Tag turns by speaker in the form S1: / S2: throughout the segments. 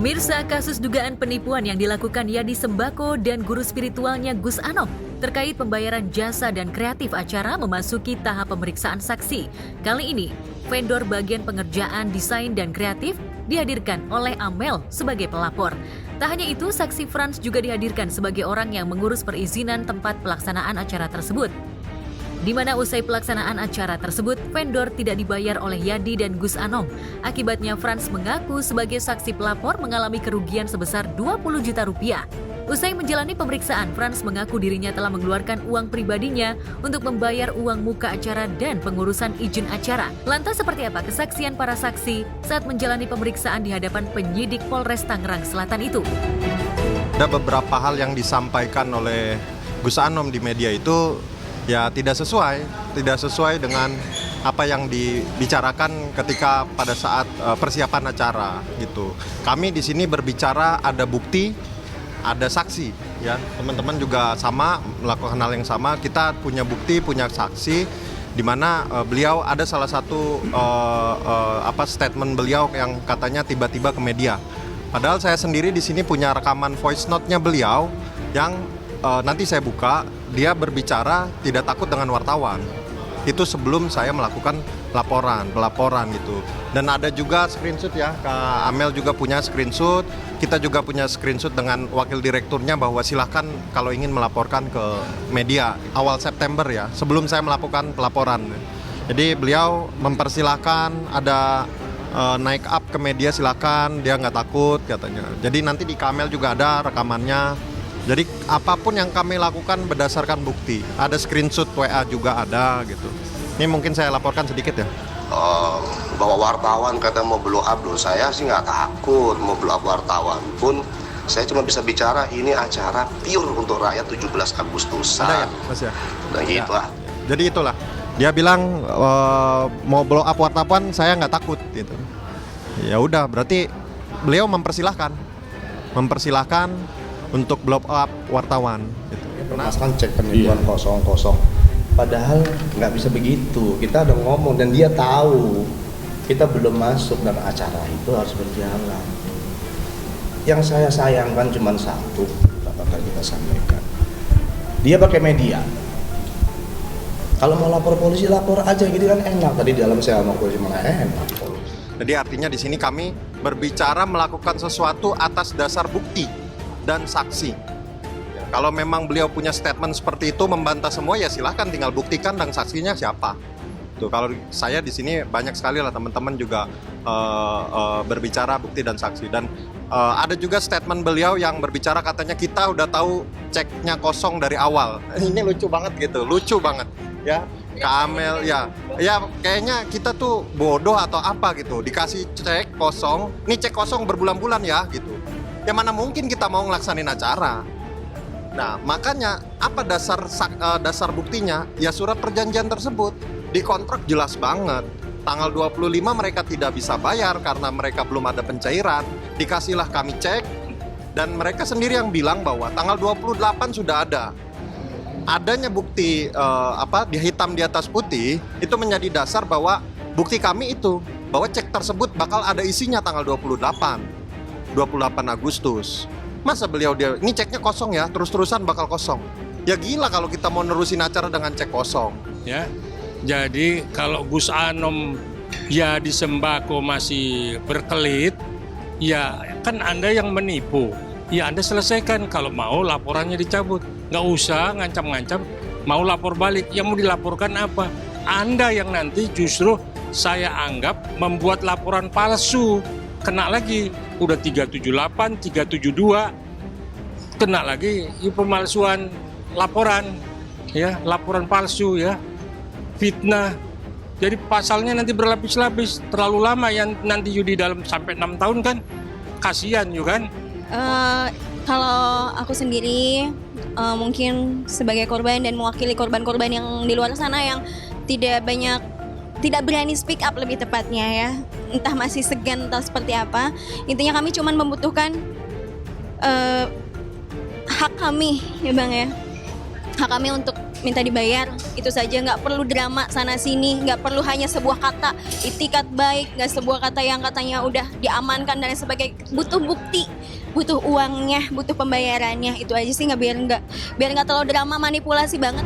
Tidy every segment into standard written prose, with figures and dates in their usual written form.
S1: Pemirsa, kasus dugaan penipuan yang dilakukan Yadi Sembako dan guru spiritualnya Gus Anom terkait pembayaran jasa dan kreatif acara memasuki tahap pemeriksaan saksi. Kali ini, vendor bagian pengerjaan desain dan kreatif dihadirkan oleh Amel sebagai pelapor. Tak hanya itu, saksi Frans juga dihadirkan sebagai orang yang mengurus perizinan tempat pelaksanaan acara tersebut. Di mana usai pelaksanaan acara tersebut, vendor tidak dibayar oleh Yadi dan Gus Anom. Akibatnya Frans mengaku sebagai saksi pelapor mengalami kerugian sebesar 20 juta rupiah. Usai menjalani pemeriksaan, Frans mengaku dirinya telah mengeluarkan uang pribadinya untuk membayar uang muka acara dan pengurusan izin acara. Lantas seperti apa kesaksian para saksi saat menjalani pemeriksaan di hadapan penyidik Polres Tangerang Selatan itu?
S2: Ada beberapa hal yang disampaikan oleh Gus Anom di media itu ya tidak sesuai dengan apa yang dibicarakan ketika pada saat persiapan acara gitu. Kami di sini berbicara ada bukti, ada saksi ya. Teman-teman juga sama melakukan hal yang sama. Kita punya bukti, punya saksi di mana beliau ada salah satu statement beliau yang katanya tiba-tiba ke media. Padahal saya sendiri di sini punya rekaman voice note-nya beliau yang nanti saya buka, dia berbicara tidak takut dengan wartawan. Itu sebelum saya melakukan pelaporan gitu. Dan ada juga screenshot ya, Kak Amel juga punya screenshot. Kita juga punya screenshot dengan wakil direkturnya bahwa silahkan kalau ingin melaporkan ke media awal September ya, sebelum saya melakukan pelaporan. Jadi beliau mempersilahkan ada naik up ke media, silakan, dia nggak takut katanya. Jadi nanti di Kak Amel juga ada rekamannya. Jadi apapun yang kami lakukan berdasarkan bukti. Ada screenshot WA juga ada gitu. Ini mungkin saya laporkan sedikit ya.
S3: Bahwa wartawan kata mau blow up loh, saya sih nggak takut mau blow up wartawan pun. Saya cuma bisa bicara ini acara pure untuk rakyat 17 Agustusan.
S2: Ada ya Mas ya?
S3: Nah gitu lah.
S2: Jadi itulah. Dia bilang mau blow up wartawan saya nggak takut gitu. Ya udah berarti beliau mempersilahkan untuk blow up wartawan gitu.
S4: Mas kan cek penipuan kosong. Padahal nggak bisa begitu. Kita udah ngomong dan dia tahu kita belum masuk dan acara itu harus berjalan. Yang saya sayangkan cuma satu, bakal kita sampaikan. Dia pakai media. Kalau mau lapor polisi lapor aja gitu kan enak. Tadi di dalam saya mau polisi malah enak.
S2: Jadi artinya di sini kami berbicara melakukan sesuatu atas dasar bukti dan saksi. Kalau memang beliau punya statement seperti itu membantah semua ya silahkan, tinggal buktikan dan saksinya siapa. Tuh kalau saya di sini banyak sekali lah teman-teman juga berbicara bukti dan saksi. Dan ada juga statement beliau yang berbicara katanya kita udah tahu ceknya kosong dari awal. Ini lucu banget gitu, lucu banget ya. Kak Amel ya kayaknya kita tuh bodoh atau apa gitu, dikasih cek kosong, ini cek kosong berbulan-bulan ya gitu. Ya mana mungkin kita mau ngelaksanin acara. Nah makanya apa dasar buktinya? Ya surat perjanjian tersebut. Di kontrak jelas banget. Tanggal 25 mereka tidak bisa bayar karena mereka belum ada pencairan. Dikasihlah kami cek. Dan mereka sendiri yang bilang bahwa tanggal 28 sudah ada. Adanya bukti di hitam di atas putih itu menjadi dasar bahwa bukti kami itu. Bahwa cek tersebut bakal ada isinya tanggal 28 Agustus. Masa beliau ini ceknya kosong ya, terus-terusan bakal kosong. Ya gila kalau kita mau nerusin acara dengan cek kosong.
S5: Ya, jadi kalau Gus Anom ya di Sembako masih berkelit, ya kan Anda yang menipu. Ya Anda selesaikan, kalau mau laporannya dicabut. Nggak usah ngancam-ngancam, mau lapor balik. Yang mau dilaporkan apa? Anda yang nanti justru saya anggap membuat laporan palsu. Kena lagi, udah 378, 372, kena lagi pemalsuan laporan, ya laporan palsu ya, fitnah. Jadi pasalnya nanti berlapis-lapis, terlalu lama yang nanti di dalam sampai 6 tahun kan, kasihan juga kan.
S6: Kalau aku sendiri mungkin sebagai korban dan mewakili korban-korban yang di luar sana yang tidak berani speak up lebih tepatnya ya, entah masih segan atau seperti apa. Intinya kami cuma membutuhkan hak kami ya Bang ya. hak kami untuk minta dibayar. Itu saja, nggak perlu drama sana sini, nggak perlu hanya sebuah kata itikat baik, nggak sebuah kata yang katanya udah diamankan dan sebagainya. Butuh bukti, butuh uangnya, butuh pembayarannya. Itu aja sih, biar nggak terlalu drama, manipulasi banget.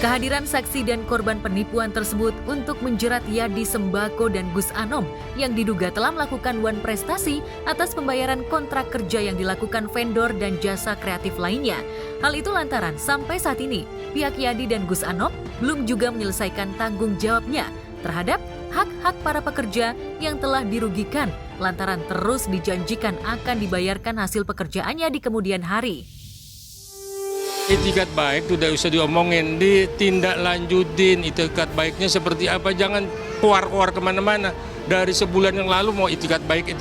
S1: Kehadiran saksi dan korban penipuan tersebut untuk menjerat Yadi Sembako dan Gus Anom yang diduga telah melakukan wan prestasi atas pembayaran kontrak kerja yang dilakukan vendor dan jasa kreatif lainnya. Hal itu lantaran sampai saat ini pihak Yadi dan Gus Anom belum juga menyelesaikan tanggung jawabnya terhadap hak-hak para pekerja yang telah dirugikan lantaran terus dijanjikan akan dibayarkan hasil pekerjaannya di kemudian hari.
S5: Itikat baik itu udah usah diomongin, ditindaklanjutin itikat baiknya seperti apa, jangan keluar-keluar kemana-mana. Dari sebulan yang lalu mau itikat baik,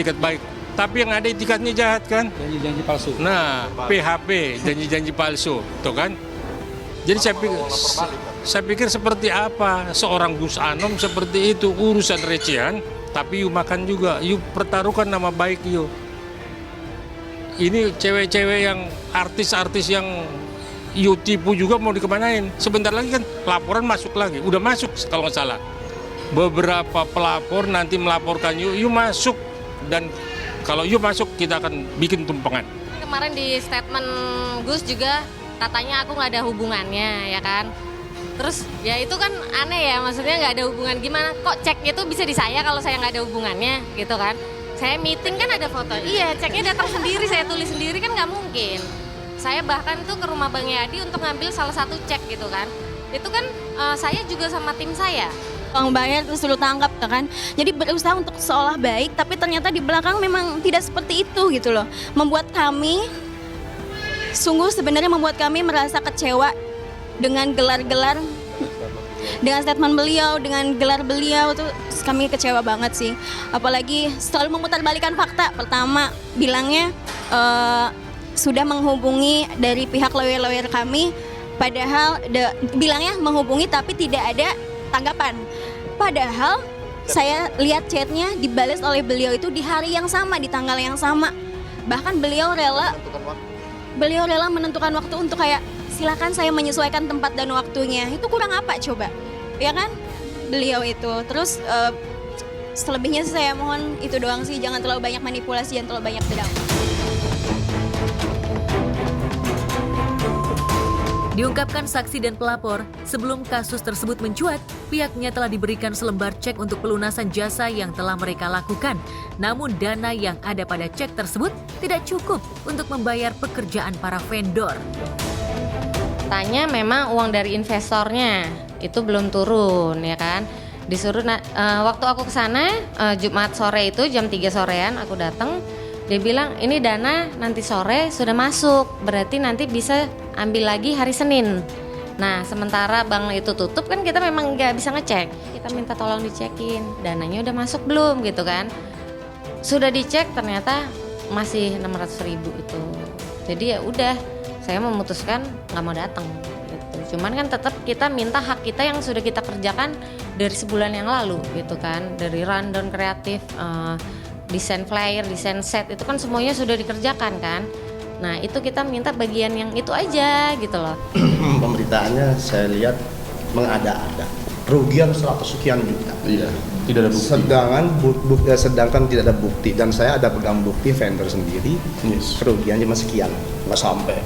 S5: tapi yang ada itikatnya jahat kan?
S7: Janji-janji palsu.
S5: Nah, PHP, janji-janji palsu, tuh kan? Jadi saya pikir seperti apa seorang Gus Anom seperti itu, urusan recehan, tapi yuk makan juga, yuk pertaruhkan nama baik yuk. Ini cewek-cewek yang artis-artis yang yuk tipu juga mau dikemanain. Sebentar lagi kan laporan masuk lagi, udah masuk kalau nggak salah. Beberapa pelapor nanti melaporkan yuk masuk, dan kalau yuk masuk kita akan bikin tumpengan.
S8: Kemarin di statement Gus juga katanya aku nggak ada hubungannya, ya kan. Terus ya itu kan aneh ya, maksudnya nggak ada hubungan gimana, kok ceknya tuh bisa di saya kalau saya nggak ada hubungannya gitu kan. Saya meeting kan ada foto, iya ceknya datang sendiri, saya tulis sendiri kan nggak mungkin. Saya bahkan tuh ke rumah Bang Yadi untuk ngambil salah satu cek gitu kan. Itu kan saya juga sama tim saya.
S6: Uang bayar terus suruh tangkap kan. Jadi berusaha untuk seolah baik, tapi ternyata di belakang memang tidak seperti itu gitu loh. Membuat kami, sungguh sebenarnya membuat kami merasa kecewa dengan gelar-gelar, dengan statement beliau, dengan gelar beliau tuh kami kecewa banget sih. Apalagi selalu memutarbalikan fakta. Pertama bilangnya sudah menghubungi dari pihak lawyer kami, padahal bilangnya menghubungi tapi tidak ada tanggapan. Padahal saya lihat chatnya dibalas oleh beliau itu di hari yang sama, di tanggal yang sama. Bahkan beliau rela menentukan waktu untuk kayak silakan saya menyesuaikan tempat dan waktunya. Itu kurang apa coba? Ya kan? Beliau itu. Terus selebihnya saya mohon itu doang sih, jangan terlalu banyak manipulasi, jangan terlalu banyak drama.
S1: Diungkapkan saksi dan pelapor, sebelum kasus tersebut mencuat, pihaknya telah diberikan selembar cek untuk pelunasan jasa yang telah mereka lakukan. Namun dana yang ada pada cek tersebut tidak cukup untuk membayar pekerjaan para vendor.
S8: Katanya memang uang dari investornya itu belum turun, ya kan. Disuruh waktu aku ke sana Jumat sore itu jam 3 sorean aku datang. Dia bilang ini dana nanti sore sudah masuk, berarti nanti bisa ambil lagi hari Senin. Nah sementara bank itu tutup kan kita memang nggak bisa ngecek. Kita minta tolong dicekin, dananya udah masuk belum gitu kan. Sudah dicek ternyata masih 600.000 itu. Jadi ya udah saya memutuskan nggak mau datang gitu. Cuman kan tetap kita minta hak kita yang sudah kita kerjakan dari sebulan yang lalu gitu kan. Dari rundown kreatif, desain flyer, desain set itu kan semuanya sudah dikerjakan kan. Nah itu kita minta bagian yang itu aja gitu loh.
S4: Pemberitaannya saya lihat mengada-ada, kerugian 100 sekian juta.
S7: Iya, tidak ada bukti.
S4: Sedangkan tidak ada bukti, dan saya ada pegang bukti vendor sendiri.
S7: Yes.
S4: Kerugian cuma sekian, nggak sampai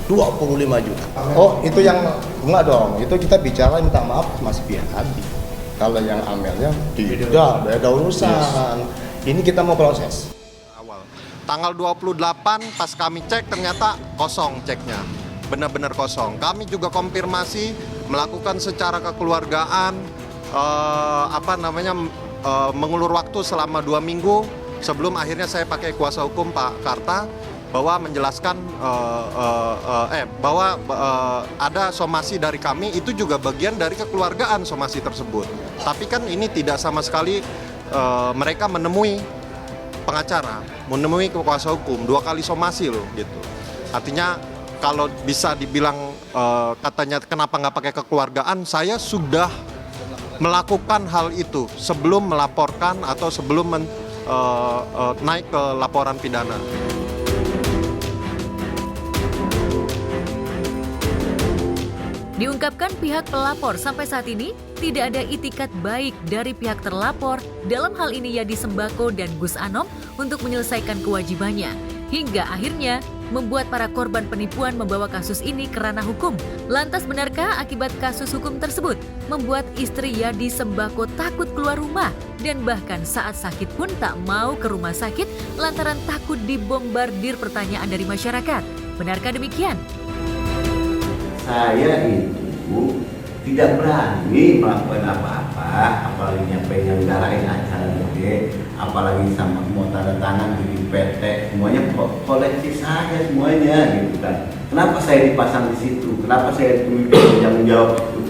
S4: 25 juta. Oh itu yang enggak dong, itu kita bicara minta maaf masih pihak Adi. Kalau yang amelnya tidak ada urusan. Yes. Ini kita mau proses.
S2: Awal tanggal 28 pas kami cek ternyata kosong ceknya, benar-benar kosong. Kami juga konfirmasi melakukan secara kekeluargaan, mengulur waktu selama 2 minggu sebelum akhirnya saya pakai kuasa hukum Pak Karta bahwa menjelaskan bahwa ada somasi dari kami, itu juga bagian dari kekeluargaan somasi tersebut. Tapi kan ini tidak sama sekali mereka menemui pengacara, menemui kuasa hukum, 2 kali somasi loh gitu. Artinya kalau bisa dibilang katanya kenapa nggak pakai kekeluargaan, saya sudah melakukan hal itu sebelum melaporkan atau sebelum naik ke laporan pidana.
S1: Diungkapkan pihak pelapor sampai saat ini tidak ada itikat baik dari pihak terlapor, dalam hal ini Yadi Sembako dan Gus Anom, untuk menyelesaikan kewajibannya. Hingga akhirnya membuat para korban penipuan membawa kasus ini ke ranah hukum. Lantas benarkah akibat kasus hukum tersebut membuat istri Yadi Sembako takut keluar rumah dan bahkan saat sakit pun tak mau ke rumah sakit lantaran takut dibombardir pertanyaan dari masyarakat? Benarkah demikian?
S9: Saya itu tidak berani melakukan apa-apa, apalagi penyelenggarain acara gede, apalagi sama mau tanda tangan di PT, semuanya koleksi saya semuanya gitu kan. Kenapa saya dipasang di situ? Kenapa saya tanggung jawab itu?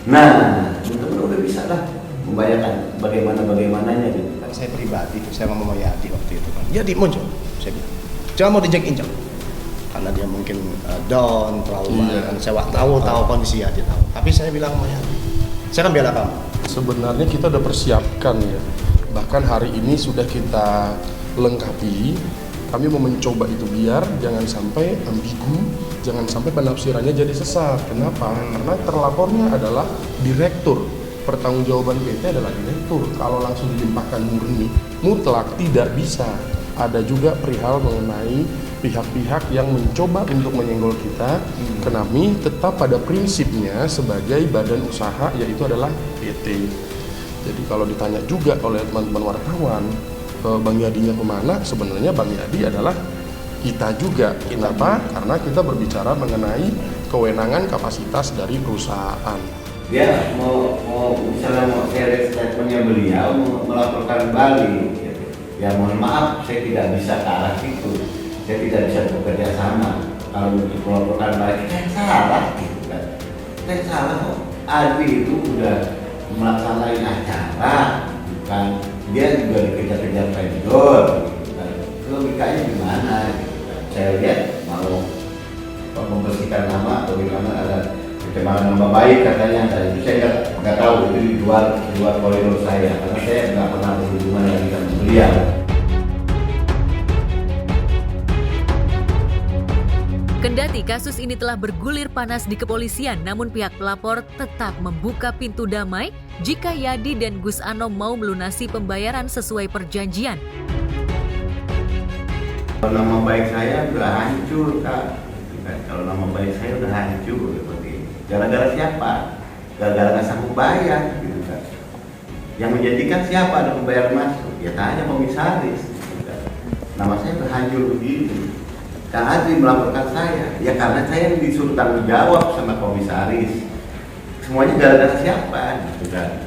S9: Nah, teman-teman udah bisa lah membayangkan bagaimananya gitu kan.
S4: Saya pribadi, saya ngomong sama Yadi waktu itu kan. Yadi muncul, saya bilang, jangan mau diinjak-injak. Karena dia mungkin down, trauma, kan saya tahu kondisi Yadi tahu. Tapi saya bilang sama Yadi, saya kan bela kamu.
S7: Sebenarnya kita udah persiapkan ya. Bahkan hari ini sudah kita lengkapi. Kami mau mencoba itu biar jangan sampai ambigu, jangan sampai penafsirannya jadi sesat. Kenapa? Karena terlapornya adalah direktur. Pertanggungjawaban PT adalah direktur. Kalau langsung dilimpahkan murni, mutlak tidak bisa. Ada juga perihal mengenai pihak-pihak yang mencoba untuk menyenggol kita. Kami tetap pada prinsipnya sebagai badan usaha, yaitu adalah PT. Jadi kalau ditanya juga oleh teman-teman wartawan, Bang Yadinya kemana? Sebenarnya Bang Yadi adalah kita juga. Kenapa? Karena kita berbicara mengenai kewenangan kapasitas dari perusahaan.
S9: Dia mau misalnya mau share statementnya beliau mau melaporkan balik. Ya mohon maaf, saya tidak bisa ke arah situ. Saya tidak bisa bekerja sama. Kalau untuk melaporkan balik, saya salah gitu kan. Saya salah kok. Adri itu udah melaksanakan acara, bukan dia juga dikejar-kejar vendor gitu kan. Logikanya gimana gitu kan. Saya lihat mau membersihkan nama atau gimana, ada pencemaran nama baik katanya. Dan itu saya nggak tahu, itu di luar koridor saya, karena saya nggak pernah berhubungan lagi sama beliau.
S1: Kendati kasus ini telah bergulir panas di kepolisian, namun pihak pelapor tetap membuka pintu damai jika Yadi dan Gus Anom mau melunasi pembayaran sesuai perjanjian.
S9: Kalau nama baik saya udah hancur, Kak. Kalau nama baik saya udah hancur seperti ini. Gara-gara siapa? Gara-gara nggak sanggup bayar, gitu kan. Yang menjadikan siapa ada pembayaran masuk? Ya tanya komisaris. Gitu kan. Nama saya udah hancur begini. Kang Adri melaporkan saya, ya karena saya disuruh tanggung jawab sama komisaris. Semuanya gara-gara siapa, gitu kan.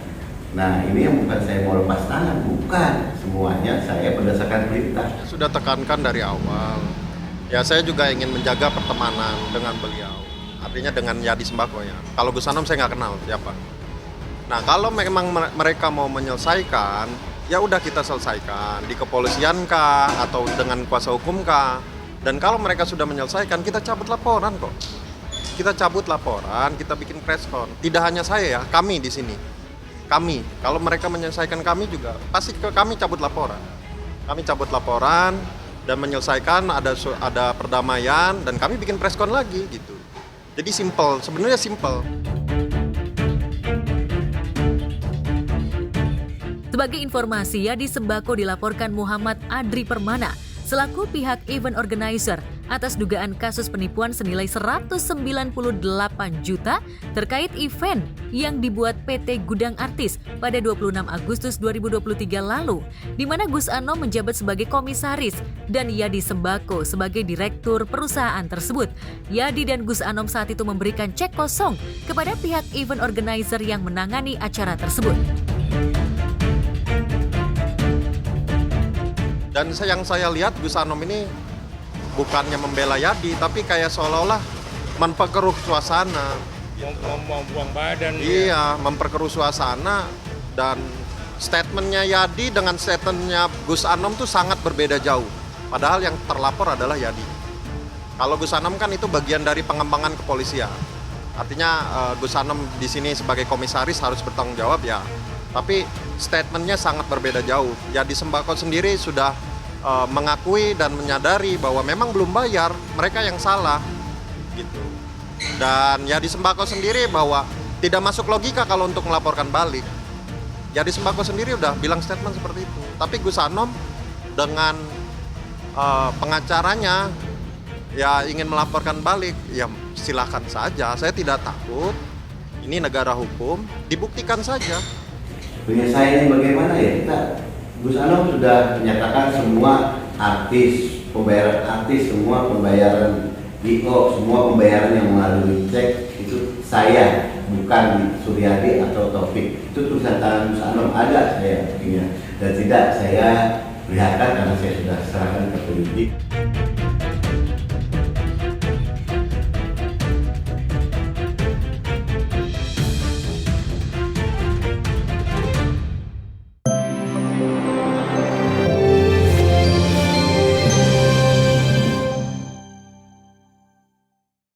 S9: Nah ini yang bukan saya mau lepas tangan, bukan. Semuanya saya berdasarkan perintah.
S2: Sudah tekankan dari awal. Ya saya juga ingin menjaga pertemanan dengan beliau. Artinya dengan Yadi Sembako ya. Kalau Gus Anom saya nggak kenal siapa. Nah kalau memang mereka mau menyelesaikan, ya udah kita selesaikan. Di kepolisian kah, atau dengan kuasa hukum kah. Dan kalau mereka sudah menyelesaikan, kita cabut laporan kok. Kita cabut laporan, kita bikin press con. Tidak hanya saya ya, kami di sini. Kami, kalau mereka menyelesaikan kami juga, pasti ke kami cabut laporan. Kami cabut laporan dan menyelesaikan, ada perdamaian, dan kami bikin press con lagi gitu. Jadi simple, sebenarnya simple.
S1: Sebagai informasi, Yadi Sembako dilaporkan Muhammad Adri Permana selaku pihak event organizer atas dugaan kasus penipuan senilai 198 juta terkait event yang dibuat PT Gudang Artis pada 26 Agustus 2023 lalu, di mana Gus Anom menjabat sebagai komisaris dan Yadi Sembako sebagai direktur perusahaan tersebut. Yadi dan Gus Anom saat itu memberikan cek kosong kepada pihak event organizer yang menangani acara tersebut.
S2: Dan yang saya lihat Gus Anom ini bukannya membela Yadi, tapi kayak seolah-olah memperkeruh suasana.
S5: Mau buang badan.
S2: Iya, memperkeruh suasana, dan statementnya Yadi dengan statementnya Gus Anom tuh sangat berbeda jauh. Padahal yang terlapor adalah Yadi. Kalau Gus Anom kan itu bagian dari pengembangan kepolisian. Artinya Gus Anom di sini sebagai komisaris harus bertanggung jawab ya. Tapi statementnya sangat berbeda jauh. Yadi Sembako sendiri sudah mengakui dan menyadari bahwa memang belum bayar, mereka yang salah gitu. Dan ya di Sembako sendiri bahwa tidak masuk logika kalau untuk melaporkan balik. Ya di Sembako sendiri udah bilang statement seperti itu. Tapi Gus Anom dengan pengacaranya ya ingin melaporkan balik, ya silahkan saja. Saya tidak takut. Ini negara hukum, dibuktikan saja.
S9: Penyelesaiannya bagaimana ya? Kita Gus Anom sudah menyatakan semua artis, pembayaran artis, semua pembayaran IO, semua pembayaran yang melalui cek itu saya, bukan Suryadi atau Taufik. Itu tulisan tangan Gus Anom, ada saya buktinya. Dan tidak saya lihatkan karena saya sudah serahkan ke penyidik.